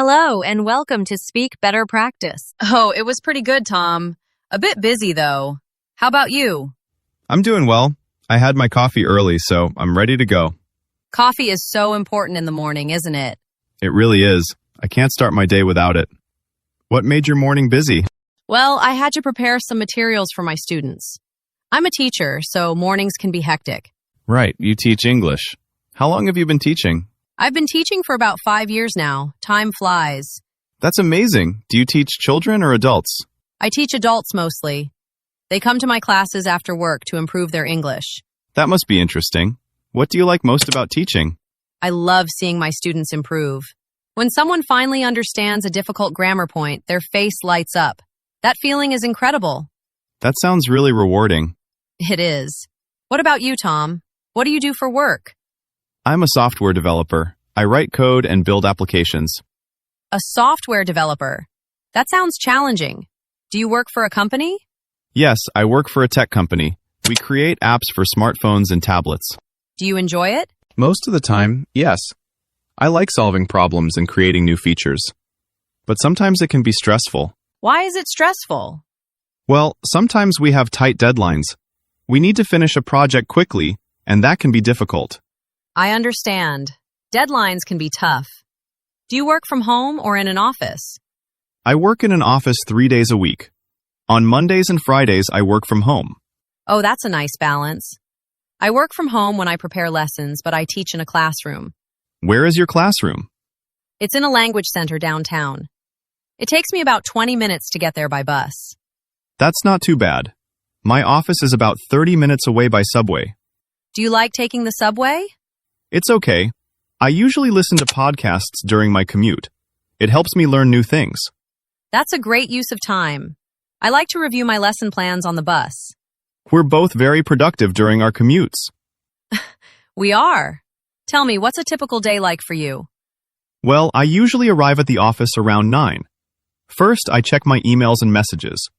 Hello, and welcome to Speak Better Practice. Oh, it was pretty good, Tom. A bit busy, though. How about you? I'm doing well. I had my coffee early, so I'm ready to go. Coffee is so important in the morning, isn't it? It really is. I can't start my day without it. What made your morning busy? Well, I had to prepare some materials for my students. I'm a teacher, so mornings can be hectic. Right, you teach English. How long have you been teaching? I've been teaching for about 5 years now. Time flies. That's amazing. Do you teach children or adults? I teach adults mostly. They come to my classes after work to improve their English. That must be interesting. What do you like most about teaching? I love seeing my students improve. When someone finally understands a difficult grammar point, their face lights up. That feeling is incredible. That sounds really rewarding. It is. What about you, Tom? What do you do for work? I'm a software developer. I write code and build applications. A software developer. That sounds challenging. Do you work for a company? Yes, I work for a tech company. We create apps for smartphones and tablets. Do you enjoy it? Most of the time, yes. I like solving problems and creating new features. But sometimes it can be stressful. Why is it stressful? Well, sometimes we have tight deadlines. We need to finish a project quickly, and that can be difficult. I understand. Deadlines can be tough. Do you work from home or in an office? I work in an office 3 days a week. On Mondays and Fridays, I work from home. Oh, that's a nice balance. I work from home when I prepare lessons, but I teach in a classroom. Where is your classroom? It's in a language center downtown. It takes me about 20 minutes to get there by bus. That's not too bad. My office is about 30 minutes away by subway. Do you like taking the subway? It's okay. I usually listen to podcasts during my commute. It helps me learn new things. That's a great use of time. I like to review my lesson plans on the bus. We're both very productive during our commutes. We are. Tell me, what's a typical day like for you? Well, I usually arrive at the office around 9. First, I check my emails and messages.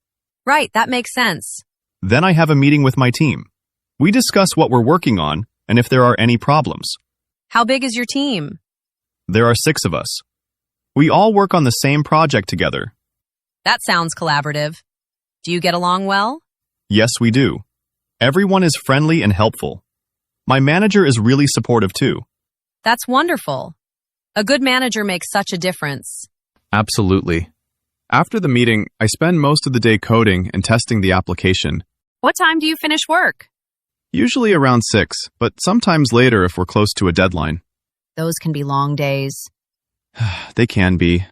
Right, that makes sense. Then I have a meeting with my team. We discuss what we're working on and if there are any problems. How big is your team? There are 6 of us. We all work on the same project together. That sounds collaborative. Do you get along well? Yes, we do. Everyone is friendly and helpful. My manager is really supportive too. That's wonderful. A good manager makes such a difference. Absolutely. After the meeting, I spend most of the day coding and testing the application. What time do you finish work? Usually around 6, but sometimes later if we're close to a deadline. Those can be long days. They can be.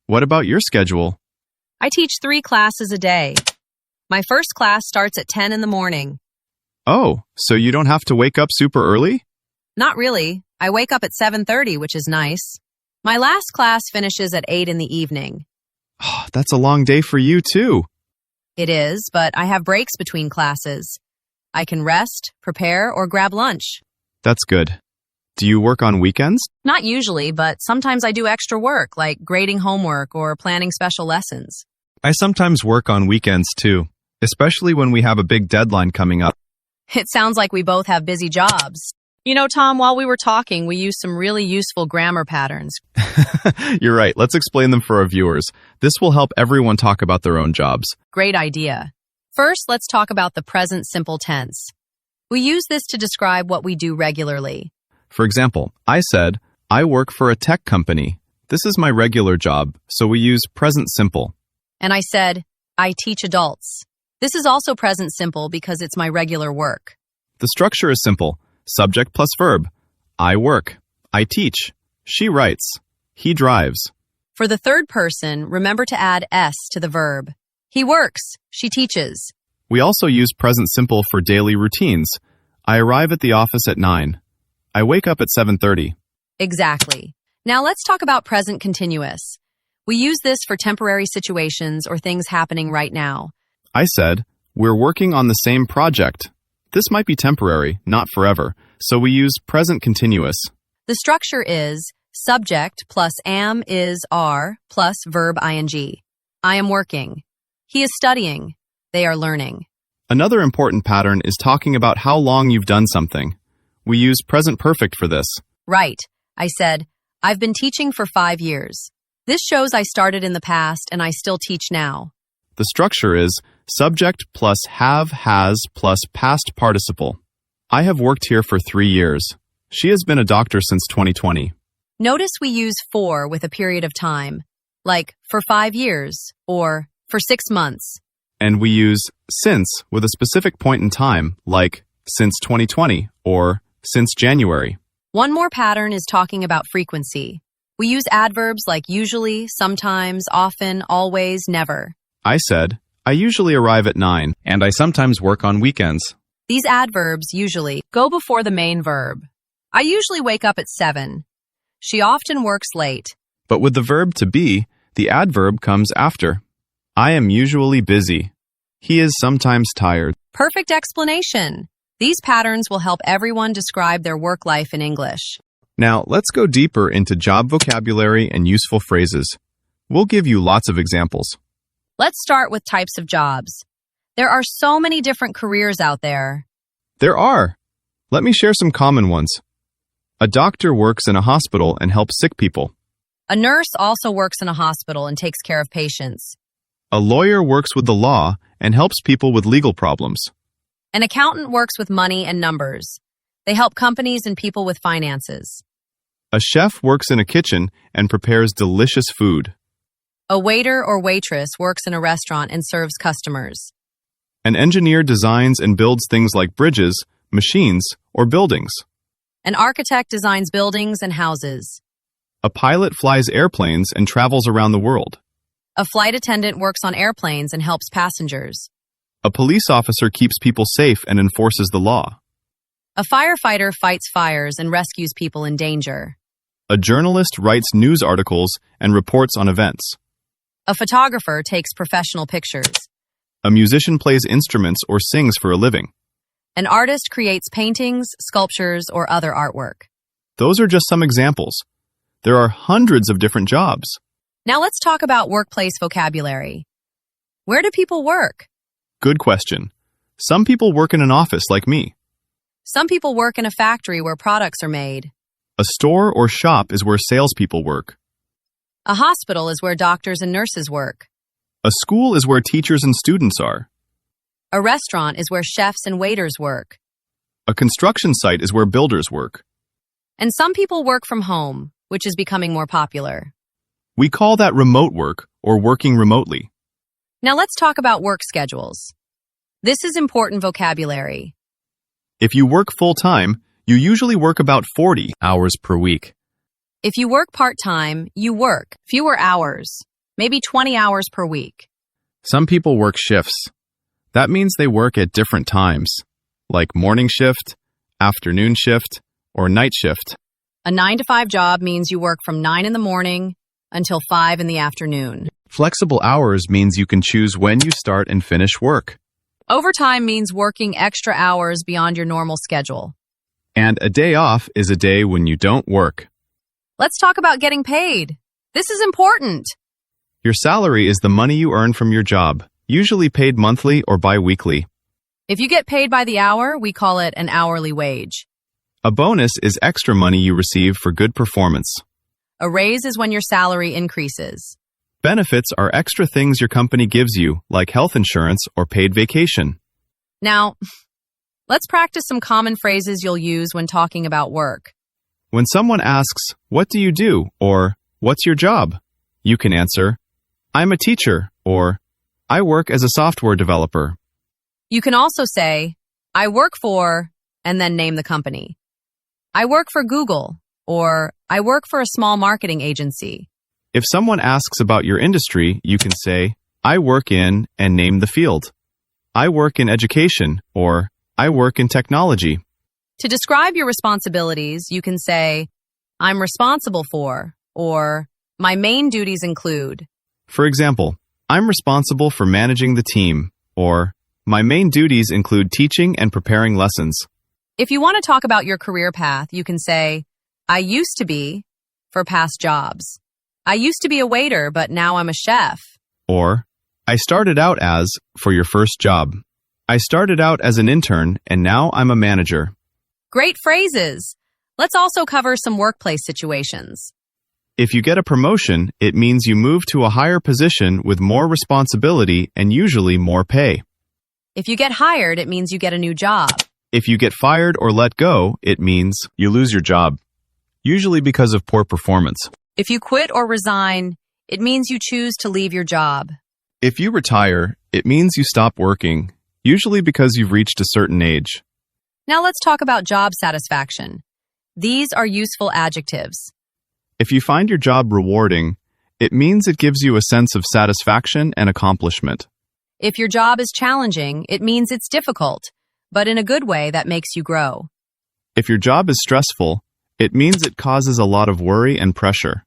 What about your schedule? I teach 3 classes a day. My first class starts at 10 in the morning. Oh, so you don't have to wake up super early? Not really. I wake up at 7:30, which is nice. My last class finishes at 8 in the evening. That's a long day for you too. It is, but I have breaks between classes. I can rest, prepare, or grab lunch. That's good. Do you work on weekends? Not usually, but sometimes I do extra work, like grading homework or planning special lessons. I sometimes work on weekends too, especially when we have a big deadline coming up. It sounds like we both have busy jobs. You know, Tom, while we were talking, we used some really useful grammar patterns. You're right. Let's explain them for our viewers. This will help everyone talk about their own jobs. Great idea. First, let's talk about the present simple tense. We use this to describe what we do regularly. For example, I said, I work for a tech company. This is my regular job, so we use present simple. And I said, I teach adults. This is also present simple because it's my regular work. The structure is simple. Subject plus verb. I work. I teach. She writes. He drives. For the third person, remember to add S to the verb. He works. She teaches. We also use present simple for daily routines. I arrive at the office at 9. I wake up at 7:30. Exactly. Now let's talk about present continuous. We use this for temporary situations or things happening right now. I said, we're working on the same project. This might be temporary, not forever, so we use present continuous. The structure is subject plus am, is, are, plus verb ing. I am working. He is studying. They are learning. Another important pattern is talking about how long you've done something. We use present perfect for this. Right. I said, I've been teaching for 5 years. This shows I started in the past and I still teach now. The structure is subject plus have, has plus past participle. I have worked here for 3 years. She has been a doctor since 2020. Notice we use for with a period of time, like for 5 years or for 6 months. And we use since with a specific point in time, like since 2020 or since January. One more pattern is talking about frequency. We use adverbs like usually, sometimes, often, always, never. I said, I usually arrive at 9. And I sometimes work on weekends. These adverbs usually go before the main verb. I usually wake up at 7. She often works late. But with the verb to be, the adverb comes after. I am usually busy. He is sometimes tired. Perfect explanation. These patterns will help everyone describe their work life in English. Now, let's go deeper into job vocabulary and useful phrases. We'll give you lots of examples. Let's start with types of jobs. There are so many different careers out there. There are. Let me share some common ones. A doctor works in a hospital and helps sick people. A nurse also works in a hospital and takes care of patients. A lawyer works with the law and helps people with legal problems. An accountant works with money and numbers. They help companies and people with finances. A chef works in a kitchen and prepares delicious food. A waiter or waitress works in a restaurant and serves customers. An engineer designs and builds things like bridges, machines, or buildings. An architect designs buildings and houses. A pilot flies airplanes and travels around the world. A flight attendant works on airplanes and helps passengers. A police officer keeps people safe and enforces the law. A firefighter fights fires and rescues people in danger. A journalist writes news articles and reports on events. A photographer takes professional pictures. A musician plays instruments or sings for a living. An artist creates paintings, sculptures, or other artwork. Those are just some examples. There are hundreds of different jobs. Now let's talk about workplace vocabulary. Where do people work? Good question. Some people work in an office like me. Some people work in a factory where products are made. A store or shop is where salespeople work. A hospital is where doctors and nurses work. A school is where teachers and students are. A restaurant is where chefs and waiters work. A construction site is where builders work. And some people work from home, which is becoming more popular. We call that remote work or working remotely. Now let's talk about work schedules. This is important vocabulary. If you work full-time, you usually work about 40 Hours per week. If you work part-time, you work fewer hours, maybe 20 hours per week. Some people work shifts. That means they work at different times, like morning shift, afternoon shift, or night shift. A 9-to-5 job means you work from 9 in the morning until 5 in the afternoon. Flexible hours means you can choose when you start and finish work. Overtime means working extra hours beyond your normal schedule. And a day off is a day when you don't work. Let's talk about getting paid. This is important. Your salary is the money you earn from your job, usually paid monthly or bi-weekly. If you get paid by the hour, we call it an hourly wage. A bonus is extra money you receive for good performance. A raise is when your salary increases. Benefits are extra things your company gives you, like health insurance or paid vacation. Now, let's practice some common phrases you'll use when talking about work. When someone asks, "What do you do?" or "What's your job?" you can answer, "I'm a teacher," or "I work as a software developer." You can also say, I work for, and then name the company. I work for Google, or I work for a small marketing agency. If someone asks about your industry, you can say, "I work in," and name the field. "I work in education," or "I work in technology." To describe your responsibilities, you can say, I'm responsible for, or my main duties include. For example, "I'm responsible for managing the team," or "My main duties include teaching and preparing lessons." If you want to talk about your career path, you can say, I used to be, for past jobs. I used to be a waiter, but now I'm a chef. Or, "I started out as," for your first job. "I started out as an intern, and now I'm a manager." Great phrases. Let's also cover some workplace situations. If you get a promotion, it means you move to a higher position with more responsibility and usually more pay. If you get hired, it means you get a new job. If you get fired or let go, it means You lose your job, usually because of poor performance. If you quit or resign, it means you choose to leave your job. if you retire, it means you stop working, usually because you've reached a certain age. Now let's talk about job satisfaction. These are useful adjectives. If you find your job rewarding, it means it gives you a sense of satisfaction and accomplishment. If your job is challenging, it means it's difficult, but in a good way that makes you grow. If your job is stressful, it means it causes a lot of worry and pressure.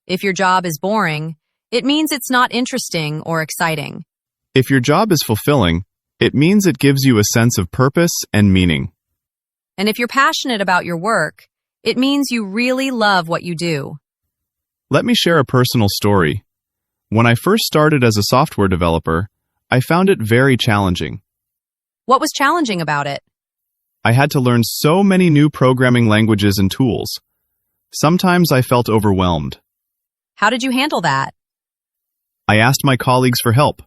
If your job is boring, it means it's not interesting or exciting. If your job is fulfilling, it means it gives you a sense of purpose and meaning. And if you're passionate about your work, it means you really love what you do. Let me share a personal story. When I first started as a software developer, I found it very challenging. What was challenging about it? I had to learn so many new programming languages and tools. Sometimes I felt overwhelmed. How did you handle that? I asked my colleagues for help.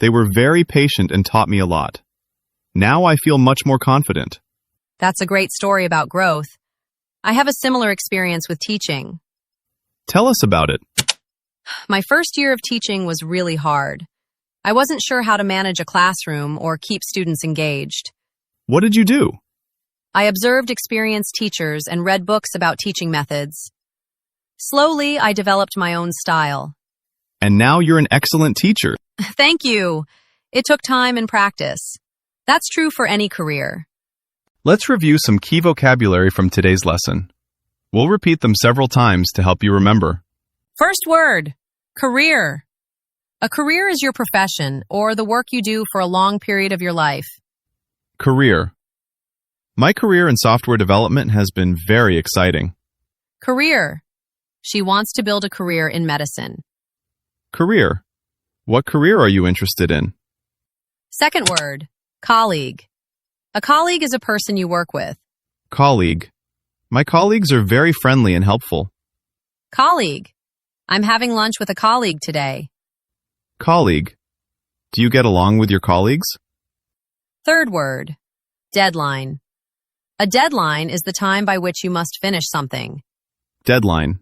They were very patient and taught me a lot. Now I feel much more confident. That's a great story about growth. I have a similar experience with teaching. Tell us about it. My first year of teaching was really hard. I wasn't sure how to manage a classroom or keep students engaged. What did you do? I observed experienced teachers and read books about teaching methods. Slowly, I developed my own style. And now you're an excellent teacher. Thank you. It took time and practice. That's true for any career. Let's review some key vocabulary from today's lesson. We'll repeat them several times to help you remember. First word, career. A career is your profession or the work you do for a long period of your life. Career. My career in software development has been very exciting. Career. She wants to build a career in medicine. Career. What career are you interested in? Second word, colleague. A colleague is a person you work with. Colleague. My colleagues are very friendly and helpful. Colleague. I'm having lunch with a colleague today. Colleague. Do you get along with your colleagues? Third word, deadline. A deadline is the time by which you must finish something. Deadline.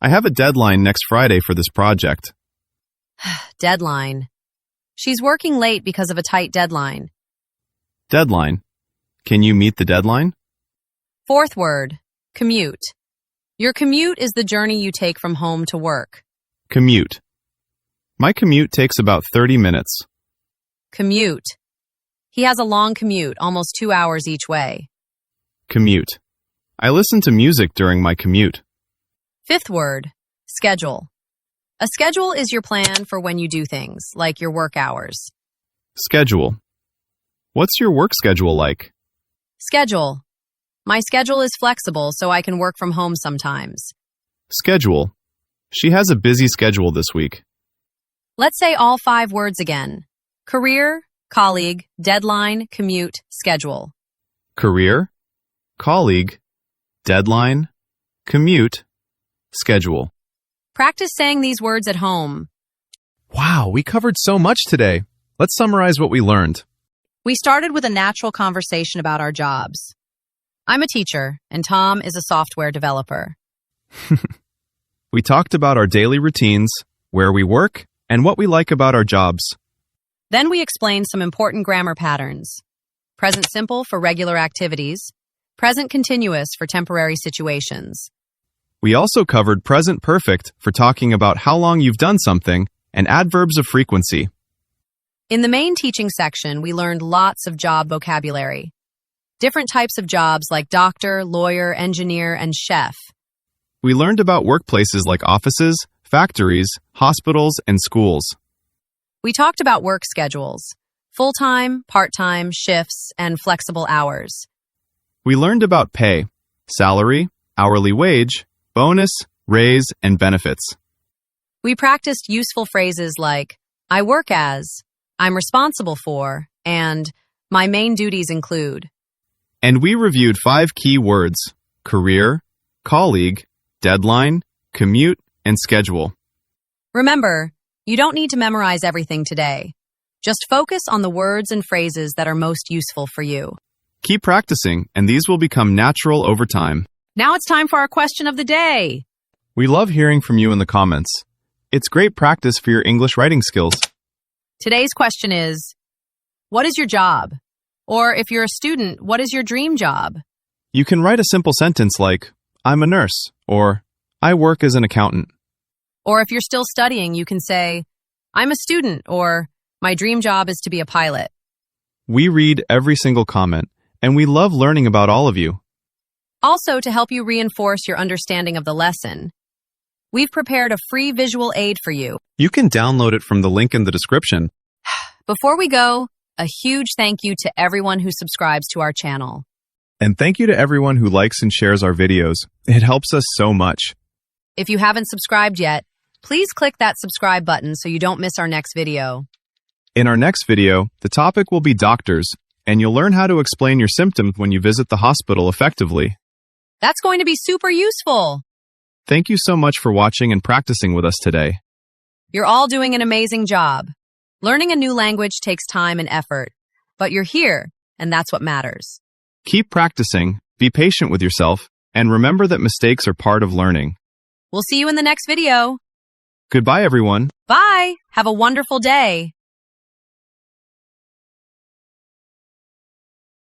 I have a deadline next Friday for this project. Deadline. She's working late because of a tight deadline. Deadline. Can you meet the deadline? Fourth word, commute. Your commute is the journey you take from home to work. Commute. My commute takes about 30 minutes. Commute. He has a long commute, almost 2 hours each way. Commute. I listen to music during my commute. Fifth word, schedule. A schedule is your plan for when you do things, like your work hours. Schedule. What's your work schedule like? Schedule. My schedule is flexible, so I can work from home sometimes. Schedule. She has a busy schedule this week. Let's say all 5 words again. Career, colleague, deadline, commute, schedule. Career, colleague, deadline, commute, schedule. Practice saying these words at home. Wow, we covered so much today. Let's summarize what we learned. We started with a natural conversation about our jobs. I'm a teacher, and Tom is a software developer. We talked about our daily routines, where we work, and what we like about our jobs. Then we explained some important grammar patterns. Present simple for regular activities. Present continuous for temporary situations. We also covered present perfect for talking about how long you've done something, and adverbs of frequency. In the main teaching section, we learned lots of job vocabulary. Different types of jobs like doctor, lawyer, engineer, and chef. We learned about workplaces like offices, factories, hospitals, and schools. We talked about work schedules, full-time, part-time, shifts, and flexible hours. We learned about pay, salary, hourly wage, bonus, raise, and benefits. We practiced useful phrases like, I work as, I'm responsible for, and my main duties include. And we reviewed 5 key words: career, colleague, deadline, commute, and schedule. Remember, you don't need to memorize everything today. Just focus on the words and phrases that are most useful for you. Keep practicing, and these will become natural over time. Now it's time for our question of the day. We love hearing from you in the comments. It's great practice for your English writing skills. Today's question is, what is your job? Or if you're a student, what is your dream job? You can write a simple sentence like, I'm a nurse, or I work as an accountant. Or if you're still studying, you can say, I'm a student, or my dream job is to be a pilot. We read every single comment, and we love learning about all of you. Also, to help you reinforce your understanding of the lesson, we've prepared a free visual aid for you. You can download it from the link in the description. Before we go, a huge thank you to everyone who subscribes to our channel. And thank you to everyone who likes and shares our videos. It helps us so much. If you haven't subscribed yet, please click that subscribe button so you don't miss our next video. In our next video, the topic will be doctors, and you'll learn how to explain your symptoms when you visit the hospital effectively. That's going to be super useful. Thank you so much for watching and practicing with us today. You're all doing an amazing job. Learning a new language takes time and effort, but you're here, and that's what matters. Keep practicing, be patient with yourself, and remember that mistakes are part of learning. We'll see you in the next video. Goodbye, everyone. Bye. Have a wonderful day.